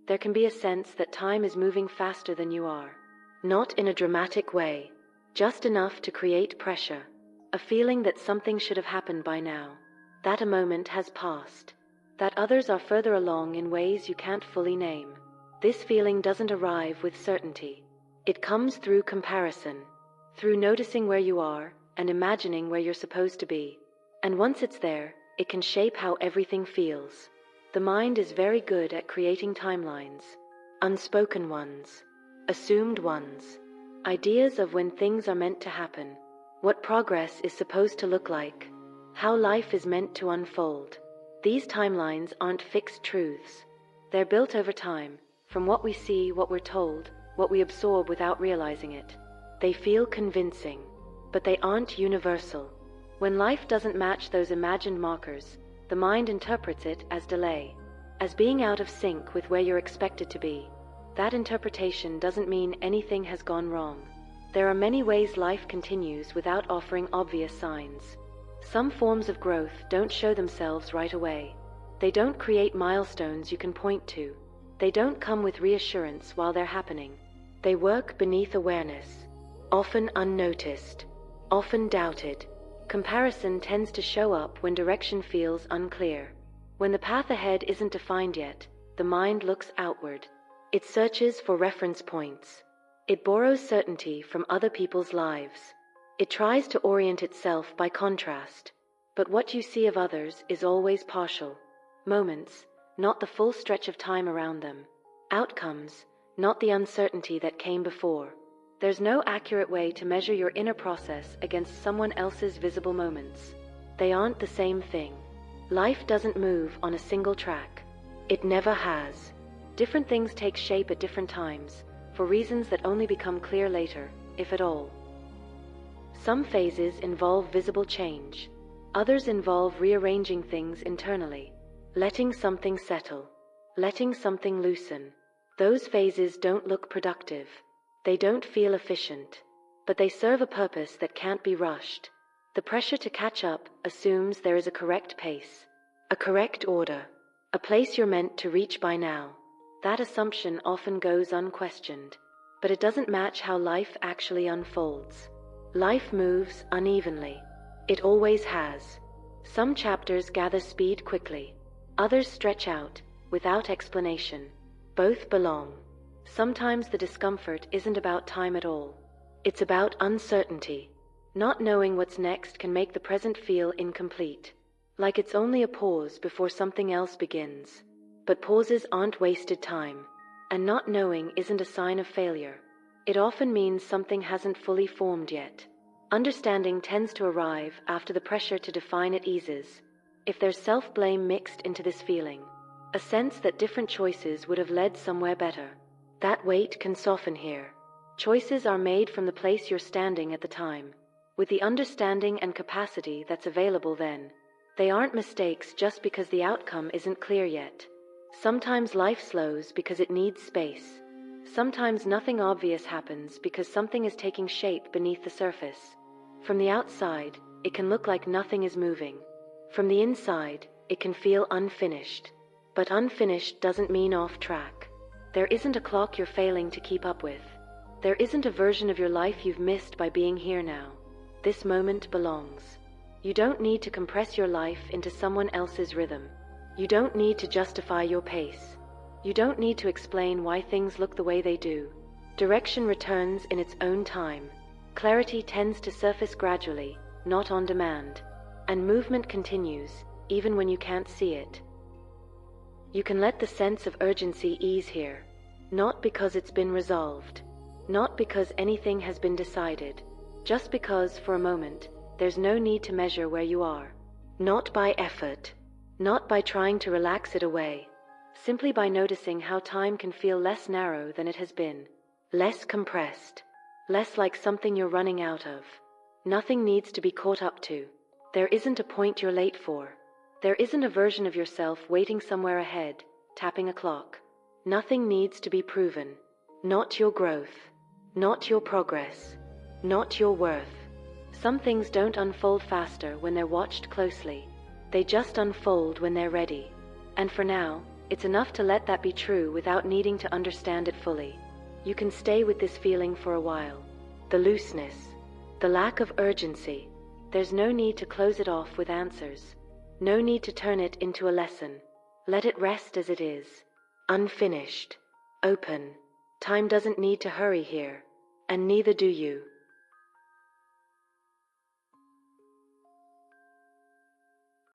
there can be a sense that time is moving faster than you are. Not in a dramatic way, just enough to create pressure, a feeling that something should have happened by now, that a moment has passed, that others are further along in ways you can't fully name. This feeling doesn't arrive with certainty. It comes through comparison, through noticing where you are and imagining where you're supposed to be. And once it's there, it can shape how everything feels. The mind is very good at creating timelines, unspoken ones, assumed ones, ideas of when things are meant to happen, what progress is supposed to look like, how life is meant to unfold. These timelines aren't fixed truths. They're built over time, from what we see, what we're told, what we absorb without realizing it. They feel convincing, but they aren't universal. When life doesn't match those imagined markers, the mind interprets it as delay, as being out of sync with where you're expected to be. That interpretation doesn't mean anything has gone wrong. There are many ways life continues without offering obvious signs. Some forms of growth don't show themselves right away. They don't create milestones you can point to. They don't come with reassurance while they're happening. They work beneath awareness, often unnoticed, often doubted. Comparison tends to show up when direction feels unclear. When the path ahead isn't defined yet, the mind looks outward. It searches for reference points. It borrows certainty from other people's lives. It tries to orient itself by contrast. But what you see of others is always partial. Moments, not the full stretch of time around them. Outcomes, not the uncertainty that came before. There's no accurate way to measure your inner process against someone else's visible moments. They aren't the same thing. Life doesn't move on a single track. It never has. Different things take shape at different times, for reasons that only become clear later, if at all. Some phases involve visible change. Others involve rearranging things internally, letting something settle, letting something loosen. Those phases don't look productive. They don't feel efficient, but they serve a purpose that can't be rushed. The pressure to catch up assumes there is a correct pace, a correct order, a place you're meant to reach by now. That assumption often goes unquestioned, but it doesn't match how life actually unfolds. Life moves unevenly. It always has. Some chapters gather speed quickly. Others stretch out, without explanation. Both belong. Sometimes the discomfort isn't about time at all. It's about uncertainty. Not knowing what's next can make the present feel incomplete, like it's only a pause before something else begins. But pauses aren't wasted time, and not knowing isn't a sign of failure. It often means something hasn't fully formed yet. Understanding tends to arrive after the pressure to define it eases. If there's self-blame mixed into this feeling, a sense that different choices would have led somewhere better, that weight can soften here. Choices are made from the place you're standing at the time, with the understanding and capacity that's available then. They aren't mistakes just because the outcome isn't clear yet. Sometimes life slows because it needs space. Sometimes nothing obvious happens because something is taking shape beneath the surface. From the outside, it can look like nothing is moving. From the inside, it can feel unfinished. But unfinished doesn't mean off track. There isn't a clock you're failing to keep up with. There isn't a version of your life you've missed by being here now. This moment belongs. You don't need to compress your life into someone else's rhythm. You don't need to justify your pace. You don't need to explain why things look the way they do. Direction returns in its own time. Clarity tends to surface gradually, not on demand. And movement continues, even when you can't see it. You can let the sense of urgency ease here. Not because it's been resolved. Not because anything has been decided. Just because, for a moment, there's no need to measure where you are. Not by effort. Not by trying to relax it away. Simply by noticing how time can feel less narrow than it has been. Less compressed. Less like something you're running out of. Nothing needs to be caught up to. There isn't a point you're late for. There isn't a version of yourself waiting somewhere ahead, tapping a clock. Nothing needs to be proven. Not your growth. Not your progress. Not your worth. Some things don't unfold faster when they're watched closely. They just unfold when they're ready. And for now, It's enough to let that be true without needing to understand it fully. You can stay with this feeling for a while. The looseness, the lack of urgency. There's no need to close it off with answers. No need to turn it into a lesson. Let it rest as it is. Unfinished. Open. Time doesn't need to hurry here. And neither do you.